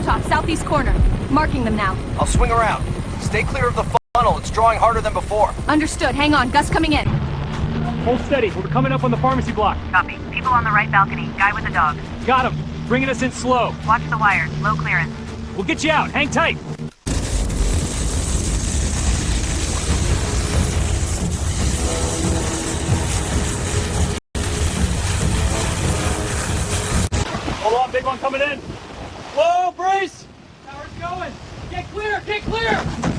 rooftop, southeast corner. Marking them now. I'll swing around. Stay clear of the funnel. It's drawing harder than before. Understood. Hang on. Gus coming in. Hold steady. We're coming up on the pharmacy block. Copy. People on the right balcony. Guy with a dog. Got him. Bringing us in slow. Watch the wires. Low clearance. We'll get you out. Hang tight. Hold on, big one coming in. Whoa, brace! Tower's going. Get clear, get clear!